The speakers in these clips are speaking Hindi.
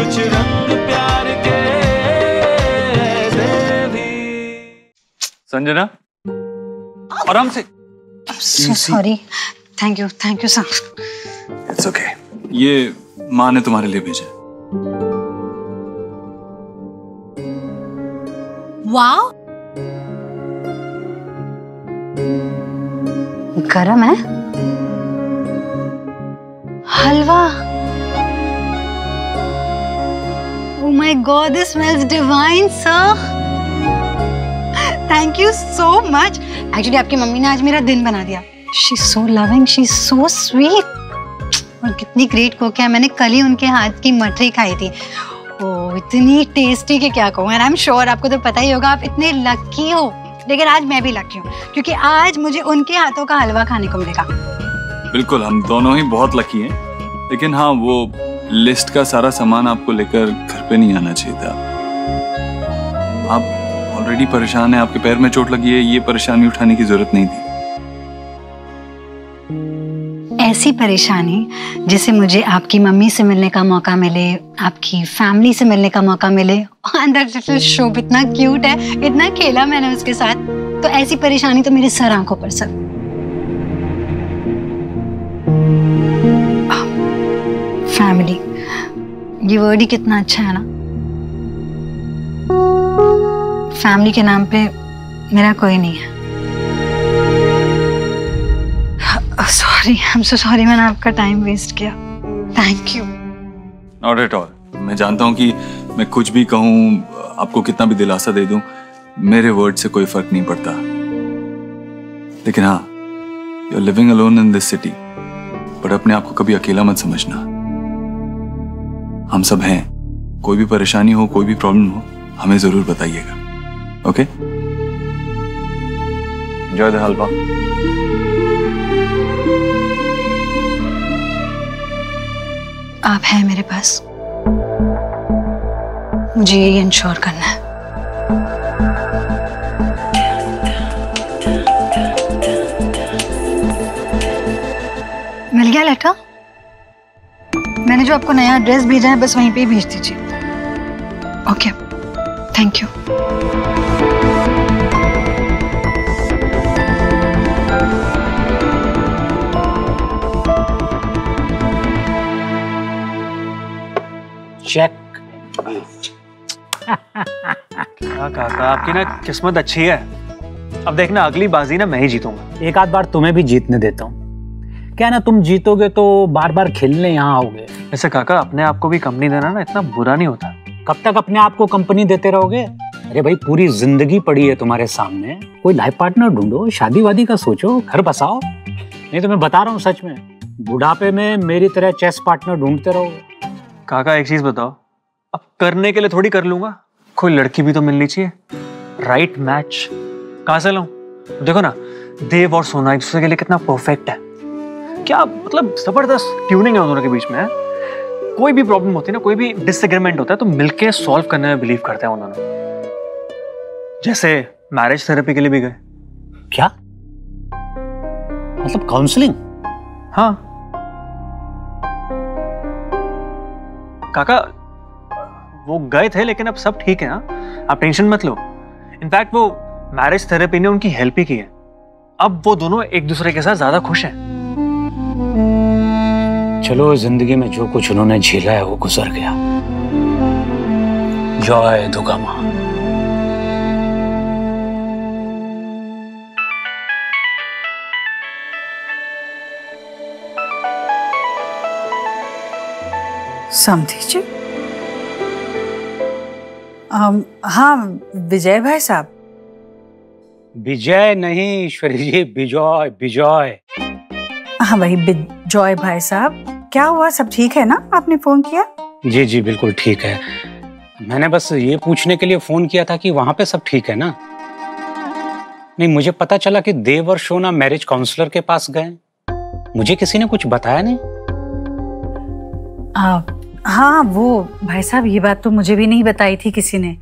कुछ रंग प्यार के ऐसे भी। संजना आराम से। Sorry. Thank you sir. It's okay. ये माँ ने तुम्हारे लिए भेजा। वाओ, गरम है हलवा। Oh my God, this smells divine, sir. Thank you so much. Actually, आपकी मम्मी ने आज मेरा दिन बना दिया। She's so loving, she's so sweet. और कितनी ग्रेट कुक है। मैंने कल ही उनके हाथ की मटरी खाई थी। ओह, इतनी टेस्टी कि क्या कहूँ। And I'm sure आपको तो पता ही होगा, आप इतने लकी हो। लेकिन आज मैं भी लकी हूँ क्योंकि आज मुझे उनके हाथों का हलवा खाने को मिलेगा। बिल्कुल, हम दोनों ही बहुत लकी हैं। लेकिन हाँ, वो लिस्ट का सारा सामान आपको लेकर घर पे नहीं आना चाहिए था। आप ऑलरेडी परेशान हैं, आपके पैर में चोट लगी है, ये परेशानी उठाने की जरूरत नहीं थी। ऐसी परेशानी जिसे मुझे आपकी मम्मी से मिलने का मौका मिले, आपकी फैमिली से मिलने का मौका मिले। अंदर से शुभ इतना क्यूट है, इतना खेला मैंने उसके साथ, तो ऐसी परेशानी तो मेरे सर आंखों पर सर। फैमिली, ये वर्ड ही कितना अच्छा है ना। फैमिली के नाम पे मेरा कोई नहीं है। Sorry, I am so sorry, मैंने आपका टाइम वेस्ट किया। Thank you. Not at all. मैं जानता हूँ कि मैं कुछ भी कहूँ, आपको कितना भी दिलासा दे दूं, मेरे वर्ड से कोई फर्क नहीं पड़ता। लेकिन हाँ, you are living alone in this city, but अपने आप को कभी अकेला मत समझना। हम सब हैं। कोई भी परेशानी हो, कोई भी प्रॉब्लम हो, हमें जरूर बताइएगा। ओके? एंजॉय द हलवा। आप हैं मेरे पास, मुझे यही इंश्योर करना है। मिल गया लेटर? मैंने जो आपको नया एड्रेस भेजा है, बस वहीं पे ही भेज दीजिए। Okay, thank you. चेक। काका, आपकी ना किस्मत अच्छी है। अब देखना, अगली बाजी ना मैं ही जीतूंगा। एक आध बार तुम्हें भी जीतने देता हूँ। क्या ना, तुम जीतोगे तो बार बार खेलने यहाँ आओगे। ऐसे काका, अपने आप को भी कंपनी देना ना इतना बुरा नहीं होता। कब तक अपने आप को कंपनी देते रहोगे? अरे भाई, पूरी जिंदगी पड़ी है तुम्हारे सामने। कोई लाइफ पार्टनर ढूंढो, शादी वादी का सोचो, घर बसाओ। नहीं तो मैं बता रहा हूँ सच में, बुढ़ापे में मेरी तरह चेस पार्टनर ढूंढते रहोगे। काका, एक चीज बताओ, अब करने के लिए थोड़ी कर लूंगा, कोई लड़की भी तो मिलनी चाहिए। राइट मैच कहाँ से लाऊं? देखो ना, देव और सोना एक दूसरे के लिए कितना परफेक्ट है। क्या मतलब, जबरदस्त ट्यूनिंग है दोनों के बीच में। कोई भी प्रॉब्लम होती है ना, कोई भी डिसएग्रीमेंट होता है, तो मिलके सॉल्व करने में बिलीव करते हैं उन्होंने। जैसे मैरिज थेरेपी के लिए भी गए। क्या मतलब, काउंसलिंग? हाँ काका, वो गए थे, लेकिन अब सब ठीक है। हाँ, आप टेंशन मत लो। इनफैक्ट वो मैरिज थेरेपी ने उनकी हेल्प ही की है। अब वो दोनों एक दूसरे के साथ ज्यादा खुश हैं। चलो, जिंदगी में जो कुछ उन्होंने झेला है वो गुजर गया। जय दुर्गा माँ। समझी जी? हाँ, विजय भाई साहब। विजय नहीं ईश्वरी जी, विजय विजय। हाँ वही विजय भाई साहब। क्या हुआ, सब ठीक है ना? आपने फोन किया? जी जी बिल्कुल ठीक है। मैंने बस ये पूछने के लिए फोन किया था कि वहां पे सब ठीक है ना। नहीं, मुझे पता चला कि देव और शोना मैरिज काउंसलर के पास गए। मुझे किसी ने कुछ बताया नहीं। हाँ वो भाई साहब, ये बात तो मुझे भी नहीं बताई थी किसी ने।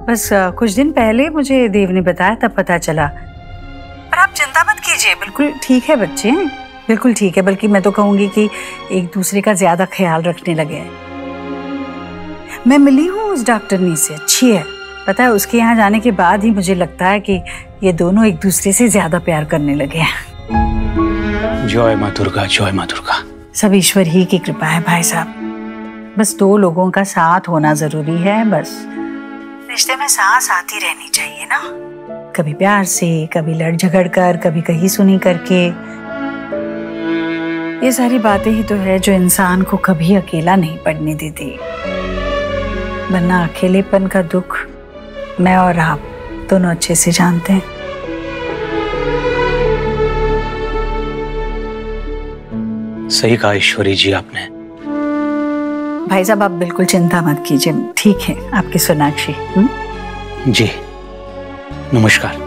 बस कुछ दिन पहले मुझे देव ने बताया, तब पता चला। पर आप चिंता मत कीजिए, बिल्कुल ठीक है बच्चे, बिल्कुल ठीक है। बल्कि मैं तो कहूंगी कि एक दूसरे का ज्यादा ख्याल रखने लगे हैं। मैं मिली हूँ उस डॉक्टरनी से, अच्छी है। पता है, उसके यहाँ जाने के बाद ही मुझे लगता है कि ये दोनों एक दूसरे से ज्यादा प्यार करने लगे हैं। जय माँ दुर्गा, जय माँ दुर्गा। सब ईश्वर ही की कृपा है भाई साहब। बस दो लोगों का साथ होना जरूरी है। बस रिश्ते में सांस आती रहनी चाहिए ना, कभी प्यार से, कभी लड़ झगड़ कर, कभी कहीं सुनी करके। ये सारी बातें ही तो है जो इंसान को कभी अकेला नहीं पड़ने देती, वरना अकेलेपन का दुख मैं और आप दोनों अच्छे से जानते हैं। सही कहा ईश्वरी जी आपने। भाई साहब, आप बिल्कुल चिंता मत कीजिए, ठीक है आपकी सोनाक्षी। जी नमस्कार।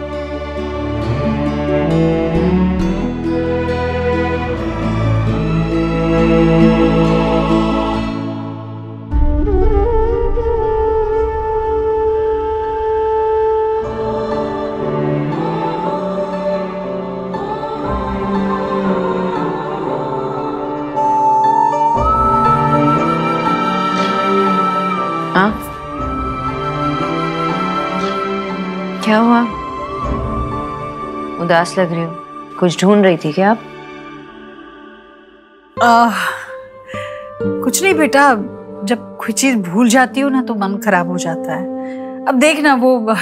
क्या हुआ? उदास लग रही हो, कुछ ढूंढ रही थी क्या आप? कुछ नहीं बेटा, जब कोई चीज भूल जाती हूँ ना तो मन खराब हो जाता है। अब देखना, वो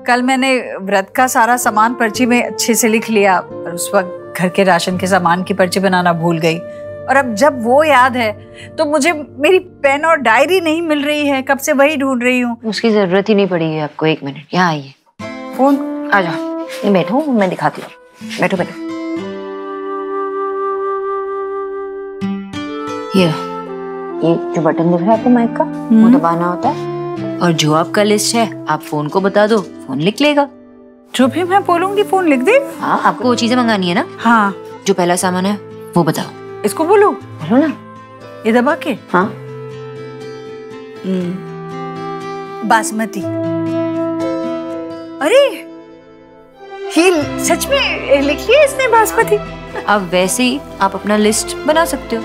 कल मैंने व्रत का सारा सामान पर्ची में अच्छे से लिख लिया, और उस वक्त घर के राशन के सामान की पर्ची बनाना भूल गई। और अब जब वो याद है तो मुझे मेरी पेन और डायरी नहीं मिल रही है, कब से वही ढूंढ रही हूँ। उसकी जरूरत ही नहीं पड़ेगी आपको। एक मिनट, यहाँ आइए। फोन आ जाओ, ये बैठो, मैं दिखाती हूँ। बैठो बैठो। ये जो बटन दिख रहा है आपको माइक का, वो दबाना होता है, और जो आपका लिस्ट है आप फोन को बता दो, फोन लिख लेगा। जो भी मैं बोलूंगी फोन लिख दे। हाँ, आपको वो चीजें मंगानी है ना? हाँ। जो पहला सामान है वो बताओ। इसको बोलो? बोलो ना। ये दबा के? हाँ। बासमती। अरे ये सच में लिख लिया इसने बासमती? अब वैसे ही आप अपना लिस्ट बना सकते हो।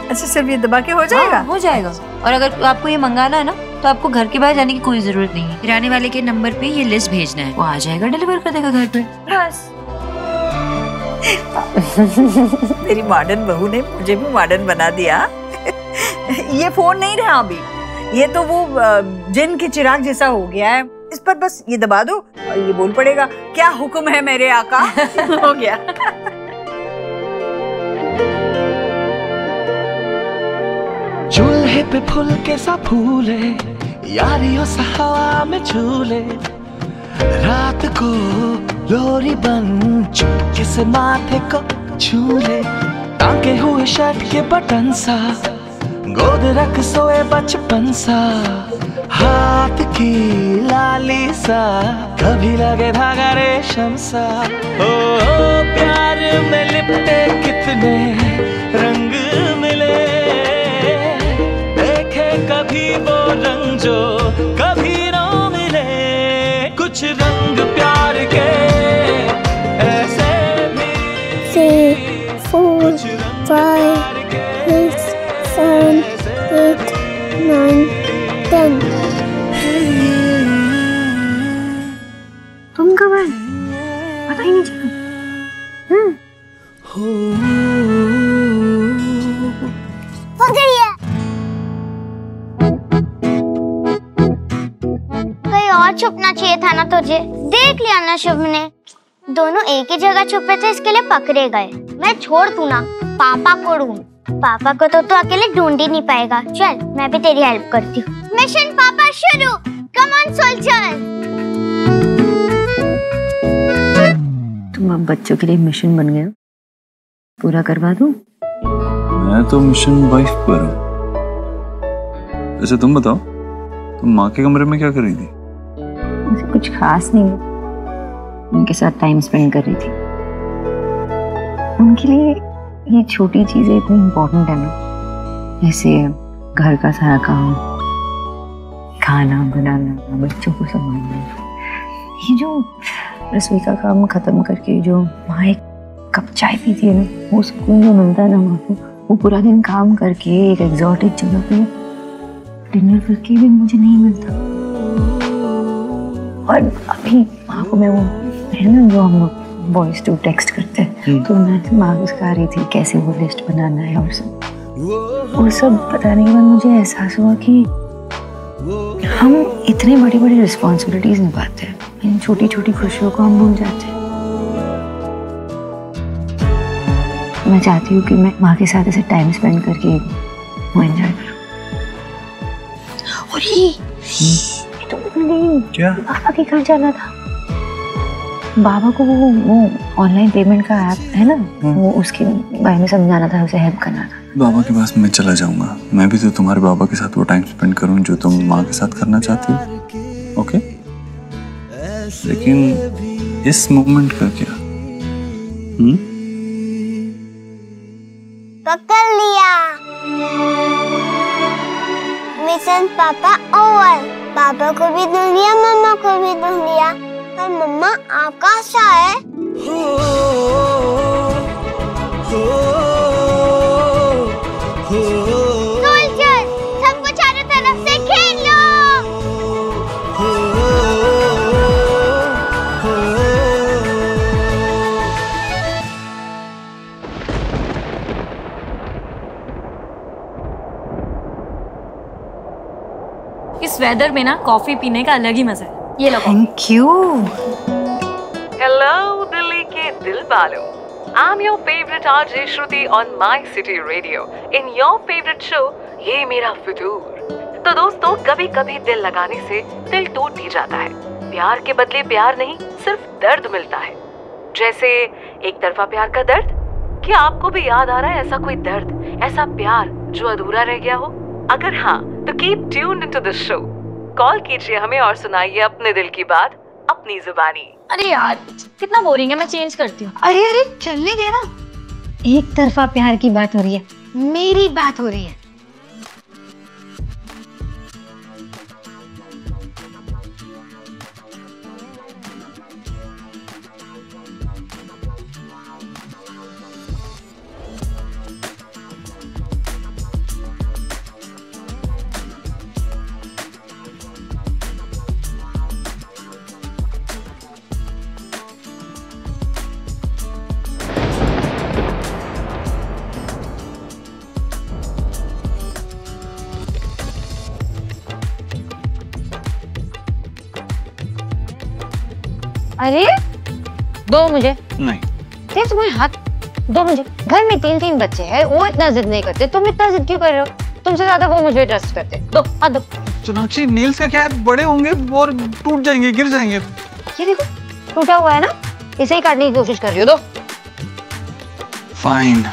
अच्छा, सिर्फ ये दबा के हो जाएगा? हाँ, हो जाएगा। और अगर आपको ये मंगाना है ना तो आपको घर के बाहर जाने की कोई जरूरत नहीं है। किराने वाले के नंबर पे ये लिस्ट भेजना है, वो आ जाएगा, डिलीवर कर देगा घर पे। बस। मेरी मॉडर्न बहू ने मुझे भी मॉडर्न बना दिया। ये फोन नहीं रहा अभी, ये तो वो जिन के चिराग जैसा हो गया है। इस पर बस ये दबा दो और ये बोल पड़ेगा, क्या हुक्म है मेरे आका। हो गया। चूल्हे पे फूल के सा फूले, यारियों सा हवा में झूले, रात को लोरी बन चुपके से माथे को छूले, टांगे हुए शर्ट के बटन सा, गोद रख सोए बचपन सा, हाथ की लाली सा, कभी लगे धागा रेशम सा। ओ प्यार में लिपटे कितने रंग मिले, देखे कभी वो रंग जो कभी ना मिले, कुछ रंग प्यार के ऐसे भी, 3, 4, 5, 6, 7, 8, 9, 10। तुम कब आए? पता ही नहीं चला। हो गई है। कहीं और छुपना चाहिए था ना तुझे। देख लिया ना शुभ ने, दोनों एक ही जगह छुपे थे, इसके लिए पकड़े गए। मैं छोड़ तू ना, पापा को ढूंढ। पापा को तो अकेले ढूंढ ही नहीं पाएगा। चल मैं भी तेरी हेल्प करती हूँ। मिशन पापा शुरू। Come on soldier. तुम अब बच्चों के लिए मिशन बन गए हो, पूरा करवा दूं? मैं तो मिशन वाइफ पर हूँ। वैसे तुम बताओ, तुम माँ के कमरे में क्या कर रही थी? मुझे कुछ खास नहीं, उनके साथ टाइम स्पेंड कर रही थी। उनके लिए ये छोटी चीजें इतनी इम्पोर्टेंट है ना, जैसे घर का सारा काम, खाना बनाना, बच्चों को संभालना। ये जो रसोई का काम खत्म करके जो माँ एक कप चाय पीती है ना, वो सुकून जो मिलता है ना माँ को, वो पूरा दिन काम करके एक एग्जॉटिक जगह पे डिनर करके भी मुझे नहीं मिलता। और अभी माँ को मैं वो है ना जो हम लोग वॉइस टू टेक्स्ट करते हैं, तो मैं माँ को सिखा रही थी कैसे वो लिस्ट बनाना है और सब बताने के बाद मुझे एहसास हुआ कि हम इतने बड़ी बड़ी रिस्पॉन्सिबिलिटीज निभाते हैं, इन छोटी छोटी खुशियों को हम भूल जाते हैं। मैं चाहती हूँ कि मैं माँ के साथ ऐसे टाइम स्पेंड करके वो एंजॉय करूँ। और ये तो क्या? पापा के घर जाना था। बाबा को वो ऑनलाइन पेमेंट का ऐप है ना, वो उसके बारे में समझाना था, उसे हेल्प करना था। बाबा के पास मैं चला जाऊंगा, मैं भी तो तुम्हारे बाबा के साथ वो टाइम स्पेंड करूं जो तुम माँ के साथ करना चाहती हो। ओके, लेकिन इस मोमेंट का क्या? पकड़ लिया। मिशन पापा ओवर। पापा को भी धुन लिया, मम्मा को भी धुन लिया। पर मम्मा आकाश है। सोल्जर, सबको चारों तरफ से खेल लो। इस वेदर में ना कॉफी पीने का अलग ही मजा है। ये लो। Thank you. हेलो दिल्ली के दिल वालों, I'm your favorite RJ Shruti on My City Radio in your favorite show ये मेरा फितूर। तो दोस्तों, कभी कभी दिल लगाने से दिल टूट ही जाता है। प्यार के बदले प्यार नहीं, सिर्फ दर्द मिलता है। जैसे एक तरफा प्यार का दर्द। क्या आपको भी याद आ रहा है ऐसा कोई दर्द, ऐसा प्यार जो अधूरा रह गया हो? अगर हाँ, तो keep tuned into the show. Call कीजिए हमें और सुनाइए अपने दिल की बात अपनी जुबानी। अरे यार कितना बोरिंग है, मैं चेंज करती हूँ। अरे चलने दे ना। एक तरफा प्यार की बात हो रही है, मेरी बात हो रही है। अरे दो मुझे। नहीं, तेज तुम्हें हाथ दो मुझे। घर में 3-3 बच्चे हैं, वो इतना जिद नहीं करते, तुम इतना जिद क्यों कर रहे हो? तुमसे ज्यादा वो मुझे ट्रस्ट करते। दो हाथ दो। सोनाक्षी, नेल्स का क्या है, बड़े होंगे और टूट जाएंगे, गिर जाएंगे। ये देखो टूटा हुआ है ना, इसे ही काटने की कोशिश कर रही हो। दो। फाइन।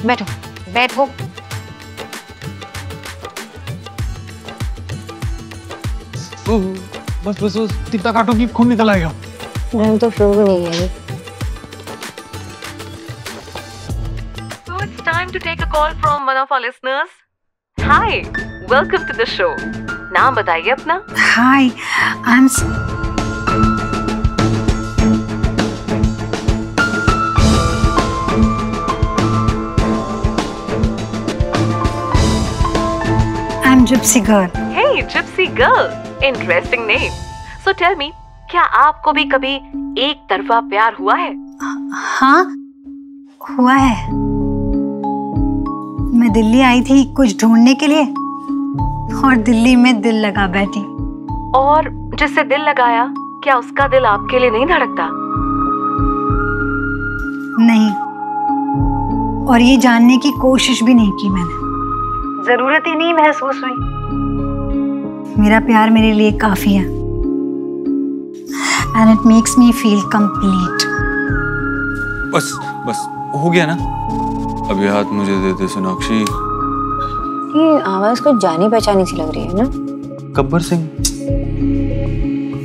बैठो बैठो। बस बस बस, कितना काटोगी खून निकल आएगा। मैं तो शुरू नहीं है। So it's time to take a call from one of our listeners. Hi, welcome to the show. नाम बताइए अपना। हाय, I'm Gypsy girl. Hey, Gypsy girl. Interesting name. So tell me, क्या आपको भी कभी एक तरफा प्यार हुआ है? हाँ, हुआ है। मैं दिल्ली आई थी कुछ ढूंढने के लिए और दिल्ली में दिल लगा बैठी। और जिससे दिल लगाया, क्या उसका दिल आपके लिए नहीं धड़कता? नहीं, और ये जानने की कोशिश भी नहीं की मैंने। जरूरत ही नहीं महसूस हुई। मेरा प्यार मेरे लिए काफी है and it makes me feel complete. बस बस हो गया ना। अभी हाथ मुझे दे दे सोनाक्षी। ये आवाज कुछ जानी पहचानी सी लग रही है ना। गब्बर सिंह।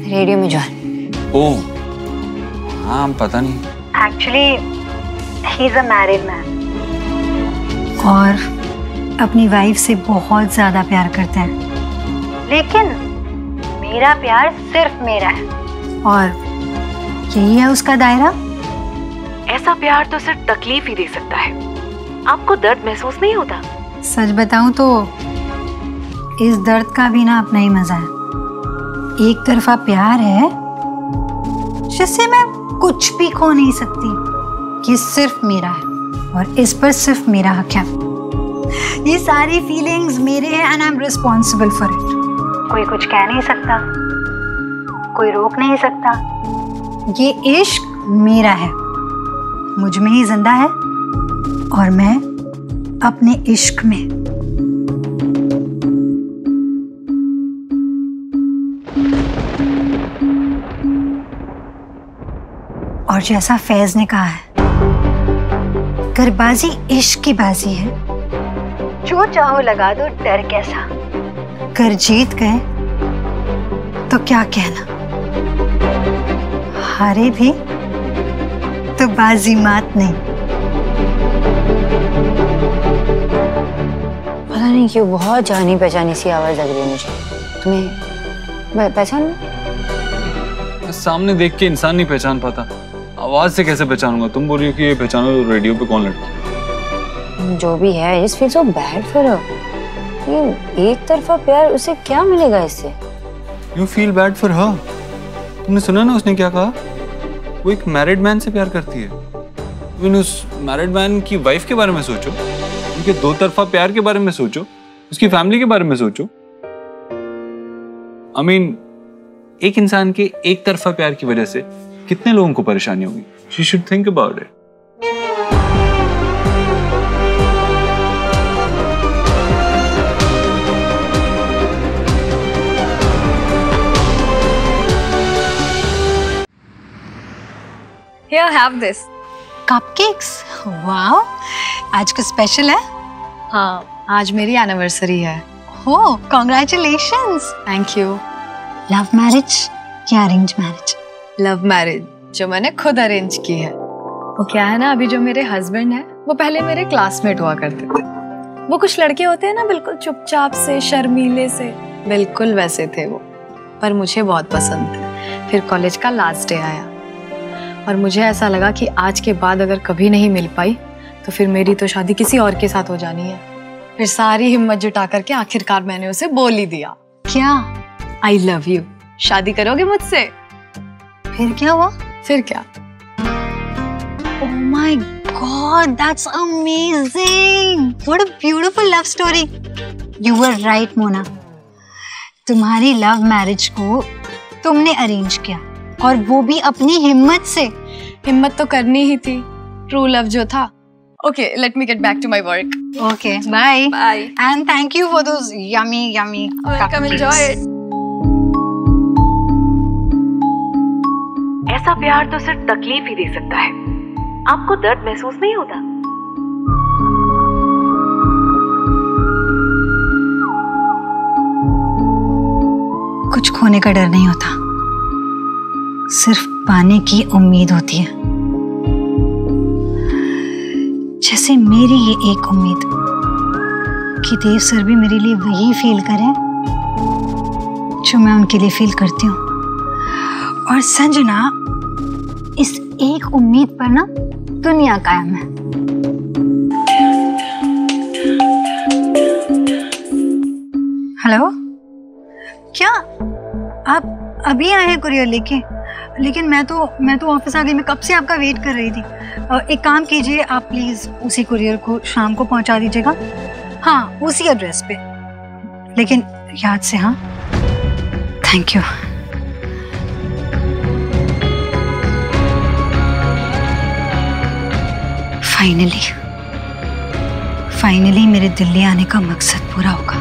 रेडियो में जॉन। ओह हाँ, पता नहीं। Actually, he's a married man. और अपनी वाइफ से बहुत ज्यादा प्यार करते हैं। लेकिन मेरा प्यार सिर्फ मेरा है और यही है उसका दायरा। ऐसा प्यार तो सिर्फ तकलीफ ही दे सकता है। आपको दर्द महसूस नहीं होता? सच बताऊं तो इस दर्द का भी ना अपना ही मजा है। एक तरफा प्यार है जिससे मैं कुछ भी खो नहीं सकती। ये सिर्फ मेरा है और इस पर सिर्फ मेरा हक है। ये सारी फीलिंग्स मेरे हैं and I am responsible for it. कोई कुछ कह नहीं सकता, कोई रोक नहीं सकता। ये इश्क मेरा है, मुझ में ही जिंदा है और मैं अपने इश्क में। और जैसा फैज ने कहा है, करबाजी इश्क की बाजी है, जो चाहो लगा दो डर कैसा। कर जीत गए तो क्या कहना, हारे भी तो बाजी मात नहीं। पता नहीं क्यों बहुत जानी पहचानी सी आवाज लग रही है मुझे। तुम्हें पहचान? सामने देख के इंसान नहीं पहचान पाता, आवाज से कैसे पहचानूंगा? तुम बोल रही हो कि ये पहचानो तो रेडियो पे कौन लड़की? जो भी है, I just feel so bad for her. ये एक तरफा प्यार, उसे क्या मिलेगा इससे? You feel bad for her? तुमने सुना ना उसने क्या कहा? वो एक मैरिड मैन से प्यार करती है। तुम उस मैरिड मैन की वाइफ के बारे में सोचो, उनके दो तरफा प्यार के बारे में सोचो, उसकी फैमिली के बारे में सोचो। I mean, एक इंसान के एक तरफा प्यार की वजह से कितने लोगों को परेशानी होगी। She should think about it. Here, have this. Cupcakes, wow, आज कुछ स्पेशल है? हाँ, आज मेरी एनिवर्सरी है। हो, congratulations. Thank you. Love marriage या अरेंज मैरिज? लव मैरिज, जो मैंने खुद अरेंज की है। वो क्या है ना, अभी जो मेरे हस्बैंड है वो पहले मेरे क्लासमेट हुआ करते थे। वो कुछ लड़के होते हैं ना बिल्कुल चुपचाप से, शर्मीले से, बिल्कुल वैसे थे वो, पर मुझे बहुत पसंद थे। फिर कॉलेज का लास्ट डे आया और मुझे ऐसा लगा कि आज के बाद अगर कभी नहीं मिल पाई तो फिर मेरी तो शादी किसी और के साथ हो जानी है। फिर सारी हिम्मत जुटा करके आखिरकार मैंने उसे बोल ही दिया। क्या? आई लव यू, शादी करोगे मुझसे? फिर क्या हुआ? फिर क्या? Oh my God, that's amazing! What a beautiful love story. You were right, Mona. तुम्हारी लव मैरिज को तुमने अरेंज किया और वो भी अपनी हिम्मत से। हिम्मत तो करनी ही थी, ट्रू लव जो था। Okay, let me get back to my work. Okay, bye. Bye. And thank you for those yummy Welcome, enjoy it. ऐसा प्यार तो सिर्फ तकलीफ ही दे सकता है, आपको दर्द महसूस नहीं होता। कुछ खोने का डर नहीं होता, सिर्फ पाने की उम्मीद होती है। जैसे मेरी ये एक उम्मीद कि देव सर भी मेरे लिए वही फील करें जो मैं उनके लिए फील करती हूँ। और संजना, इस एक उम्मीद पर ना दुनिया कायम है। हेलो, क्या आप अभी आए हैं कुरियर लेके? लेकिन मैं तो ऑफिस आ गई, मैं कब से आपका वेट कर रही थी। एक काम कीजिए, आप प्लीज उसी कुरियर को शाम को पहुंचा दीजिएगा। हाँ, उसी एड्रेस पे, लेकिन याद से। हाँ, थैंक यू। फाइनली मेरे दिल्ली आने का मकसद पूरा होगा।